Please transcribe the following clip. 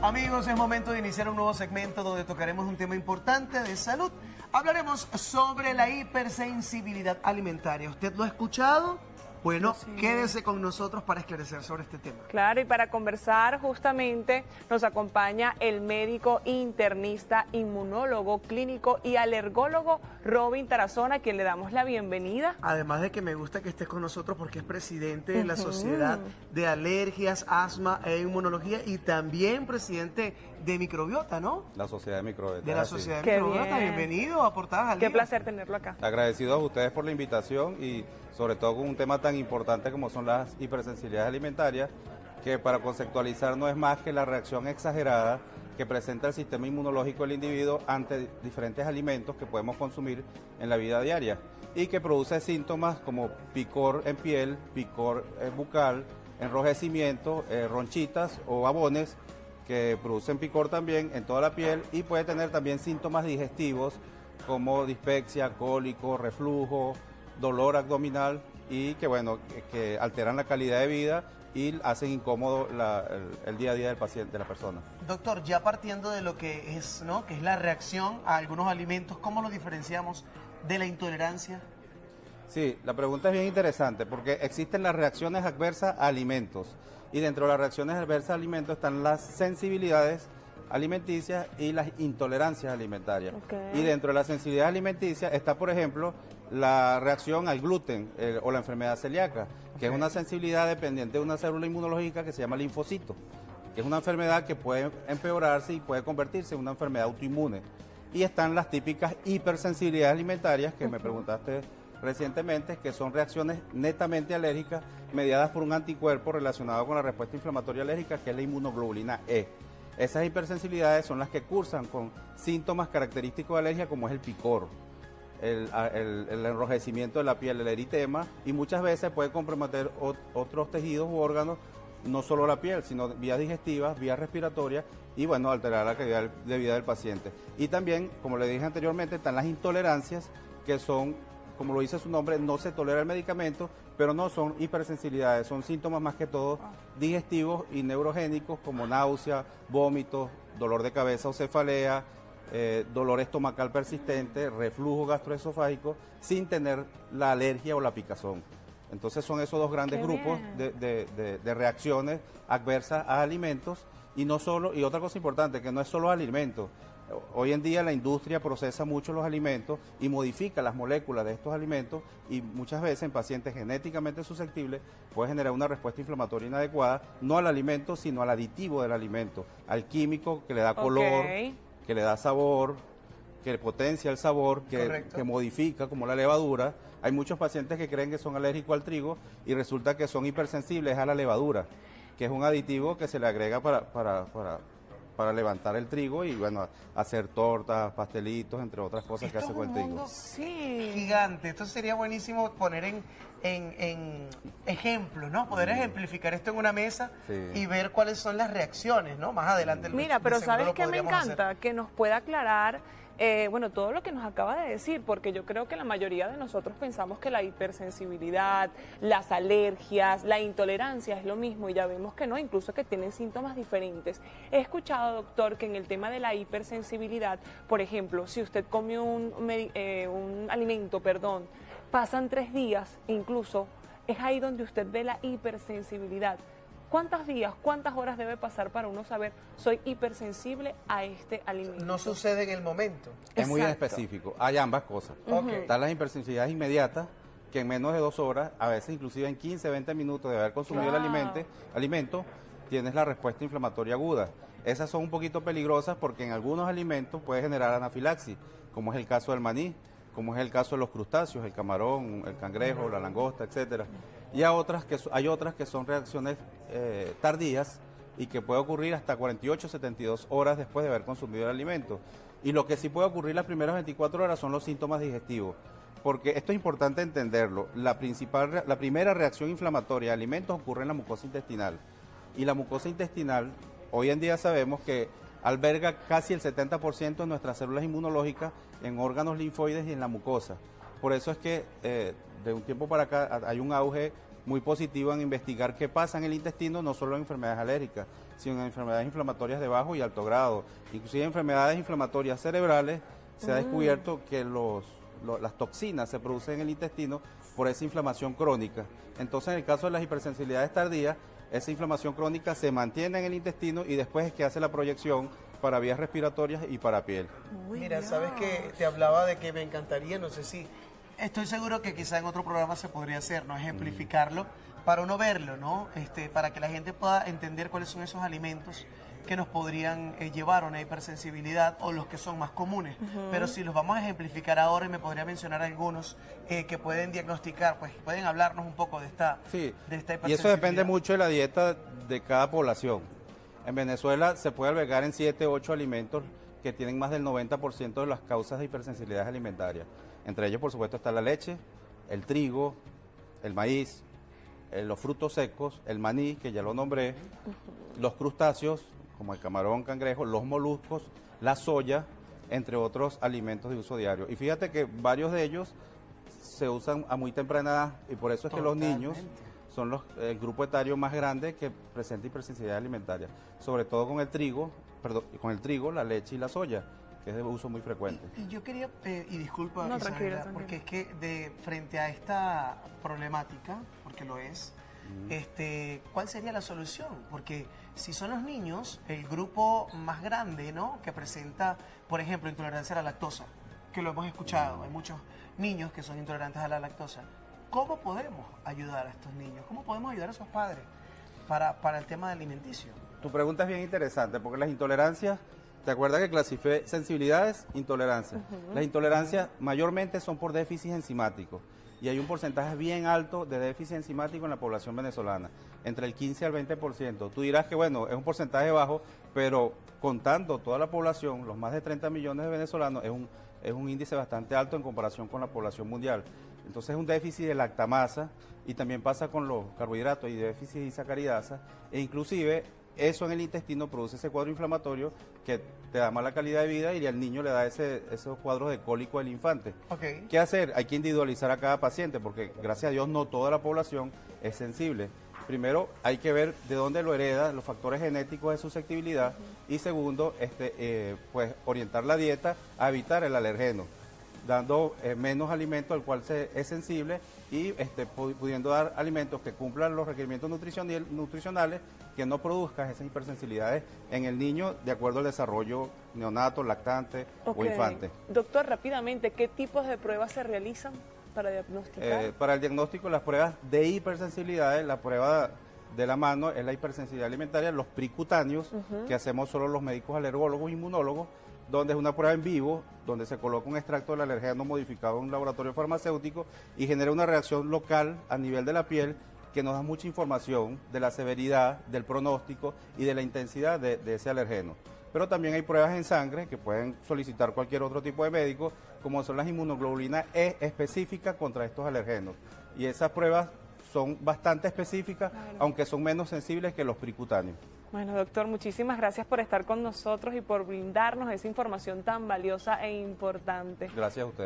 Amigos, es momento de iniciar un nuevo segmento donde tocaremos un tema importante de salud. Hablaremos sobre la hipersensibilidad alimentaria. ¿Usted lo ha escuchado? Bueno, sí. Quédese con nosotros para esclarecer sobre este tema. Claro, y para conversar justamente nos acompaña el médico internista, inmunólogo clínico y alergólogo Robin Tarazona, a quien le damos la bienvenida. Además de que me gusta que estés con nosotros porque es presidente de la Sociedad de Alergias, Asma e Inmunología y también presidente de Microbiota, ¿no? La Sociedad de Microbiota. De la Sociedad de Microbiota. Bienvenido a Portadas al Día. Qué placer tenerlo acá. Agradecido a ustedes por la invitación y sobre todo con un tema tan importante como son las hipersensibilidades alimentarias, que para conceptualizar no es más que la reacción exagerada que presenta el sistema inmunológico del individuo ante diferentes alimentos que podemos consumir en la vida diaria y que produce síntomas como picor en piel, picor bucal, enrojecimiento, ronchitas o babones que producen picor también en toda la piel y puede tener también síntomas digestivos como dispepsia, cólico, reflujo, dolor abdominal y que bueno, que alteran la calidad de vida y hacen incómodo el día a día del paciente, de la persona. Doctor, ya partiendo de lo que es, ¿no?, que es la reacción a algunos alimentos, ¿cómo lo diferenciamos de la intolerancia? Sí, la pregunta es bien interesante porque existen las reacciones adversas a alimentos y dentro de las reacciones adversas a alimentos están las sensibilidades alimenticias y las intolerancias alimentarias. Y dentro de la sensibilidad alimenticia está, por ejemplo, la reacción al gluten o la enfermedad celíaca, que es una sensibilidad dependiente de una célula inmunológica que se llama linfocito, que es una enfermedad que puede empeorarse y puede convertirse en una enfermedad autoinmune. Y están las típicas hipersensibilidades alimentarias que me preguntaste recientemente, que son reacciones netamente alérgicas mediadas por un anticuerpo relacionado con la respuesta inflamatoria alérgica, que es la inmunoglobulina E. Esas hipersensibilidades son las que cursan con síntomas característicos de alergia como es el picor, el enrojecimiento de la piel, el eritema y muchas veces puede comprometer otros tejidos u órganos, no solo la piel, sino vías digestivas, vías respiratorias y bueno, alterar la calidad de vida del paciente. Y también, como le dije anteriormente, están las intolerancias que son, como lo dice su nombre, no se tolera el medicamento, pero no son hipersensibilidades, son síntomas más que todo digestivos y neurogénicos como náusea, vómitos, dolor de cabeza o cefalea, dolor estomacal persistente, reflujo gastroesofágico, sin tener la alergia o la picazón. Entonces son esos dos grandes grupos de reacciones adversas a alimentos y no solo, y otra cosa importante, que no es solo alimentos. Hoy en día la industria procesa mucho los alimentos y modifica las moléculas de estos alimentos y muchas veces en pacientes genéticamente susceptibles puede generar una respuesta inflamatoria inadecuada, no al alimento, sino al aditivo del alimento, al químico que le da color, que le da sabor, que potencia el sabor, que modifica, como la levadura. Hay muchos pacientes que creen que son alérgicos al trigo y resulta que son hipersensibles a la levadura, que es un aditivo que se le agrega para levantar el trigo y bueno, hacer tortas, pastelitos, entre otras cosas que hace con el trigo. Sí, gigante. Esto sería buenísimo poner en ejemplos, ¿no? Poder ejemplificar esto en una mesa y ver cuáles son las reacciones, ¿no? Más adelante. Mira, pero ¿sabes qué me encanta? Que nos pueda aclarar bueno, todo lo que nos acaba de decir, porque yo creo que la mayoría de nosotros pensamos que la hipersensibilidad, las alergias, la intolerancia es lo mismo y ya vemos que no, incluso que tienen síntomas diferentes. He escuchado, doctor, que en el tema de la hipersensibilidad, por ejemplo, si usted come un alimento, pasan 3 días, incluso es ahí donde usted ve la hipersensibilidad. ¿Cuántos días, cuántas horas debe pasar para uno saber soy hipersensible a este alimento? No sucede en el momento. Es muy específico. Hay ambas cosas. Están las hipersensibilidades inmediatas, que en menos de 2 horas, a veces inclusive en 15, 20 minutos de haber consumido el alimento, tienes la respuesta inflamatoria aguda. Esas son un poquito peligrosas porque en algunos alimentos puede generar anafilaxis, como es el caso del maní, como es el caso de los crustáceos, el camarón, el cangrejo, la langosta, etcétera. Y hay otras que son reacciones tardías y que puede ocurrir hasta 48, 72 horas después de haber consumido el alimento. Y lo que sí puede ocurrir las primeras 24 horas son los síntomas digestivos. Porque esto es importante entenderlo. La primera reacción inflamatoria de alimentos ocurre en la mucosa intestinal. Y la mucosa intestinal, hoy en día sabemos que alberga casi el 70% de nuestras células inmunológicas en órganos linfoides y en la mucosa. Por eso es que de un tiempo para acá hay un auge muy positivo en investigar qué pasa en el intestino, no solo en enfermedades alérgicas, sino en enfermedades inflamatorias de bajo y alto grado. Inclusive en enfermedades inflamatorias cerebrales se ha descubierto que las toxinas se producen en el intestino por esa inflamación crónica. Entonces, en el caso de las hipersensibilidades tardías, esa inflamación crónica se mantiene en el intestino y después es que hace la proyección para vías respiratorias y para piel. Mira, sabes que te hablaba de que me encantaría, no sé si, estoy seguro que quizá en otro programa se podría hacer, ¿no? Ejemplificarlo para uno verlo, ¿no? Para que la gente pueda entender cuáles son esos alimentos que nos podrían llevar a una hipersensibilidad o los que son más comunes. Pero si los vamos a ejemplificar ahora, y me podría mencionar algunos que pueden diagnosticar, pues pueden hablarnos un poco de esta, sí, de esta hipersensibilidad. Y eso depende mucho de la dieta de cada población. En Venezuela se puede albergar en 7 u 8 alimentos que tienen más del 90% de las causas de hipersensibilidades alimentarias. Entre ellos, por supuesto, está la leche, el trigo, el maíz, los frutos secos, el maní, que ya lo nombré, los crustáceos, como el camarón, cangrejo, los moluscos, la soya, entre otros alimentos de uso diario. Y fíjate que varios de ellos se usan a muy temprana edad y por eso es que los niños son el grupo etario más grande que presenta hipersensibilidad alimentaria, sobre todo con el trigo, la leche y la soya, que es de uso muy frecuente. Y yo quería, y disculpa, no, Isabela, porque es que frente a esta problemática, porque lo es, ¿cuál sería la solución? Porque si son los niños, el grupo más grande, ¿no?, que presenta, por ejemplo, intolerancia a la lactosa, que lo hemos escuchado, hay muchos niños que son intolerantes a la lactosa. ¿Cómo podemos ayudar a estos niños? ¿Cómo podemos ayudar a esos padres para el tema alimenticio? Tu pregunta es bien interesante, porque las intolerancias, ¿te acuerdas que clasifiqué sensibilidades, intolerancias? Las intolerancias mayormente son por déficit enzimático. Y hay un porcentaje bien alto de déficit enzimático en la población venezolana, entre el 15 al 20%. Tú dirás que, bueno, es un porcentaje bajo, pero contando toda la población, los más de 30 millones de venezolanos, es un índice bastante alto en comparación con la población mundial. Entonces es un déficit de lactamasa y también pasa con los carbohidratos y déficit de sacaridasa, e inclusive eso en el intestino produce ese cuadro inflamatorio que te da mala calidad de vida y al niño le da esos cuadros de cólico del infante. ¿Qué hacer? Hay que individualizar a cada paciente porque gracias a Dios no toda la población es sensible. Primero hay que ver de dónde lo hereda, los factores genéticos de susceptibilidad y segundo, pues orientar la dieta a evitar el alergeno, dando menos alimento al cual es sensible y pudiendo dar alimentos que cumplan los requerimientos nutricionales, que no produzcan esas hipersensibilidades en el niño de acuerdo al desarrollo neonato, lactante o infante. Doctor, rápidamente, ¿qué tipos de pruebas se realizan para diagnosticar? Para el diagnóstico, las pruebas de hipersensibilidades, la prueba de la mano es la hipersensibilidad alimentaria, los precutáneos, que hacemos solo los médicos alergólogos, inmunólogos, donde es una prueba en vivo, donde se coloca un extracto del alergeno modificado en un laboratorio farmacéutico y genera una reacción local a nivel de la piel que nos da mucha información de la severidad, del pronóstico y de la intensidad de ese alergeno. Pero también hay pruebas en sangre que pueden solicitar cualquier otro tipo de médico, como son las inmunoglobulinas E específicas contra estos alergenos. Y esas pruebas son bastante específicas, aunque son menos sensibles que los precutáneos. Bueno, doctor, muchísimas gracias por estar con nosotros y por brindarnos esa información tan valiosa e importante. Gracias a ustedes.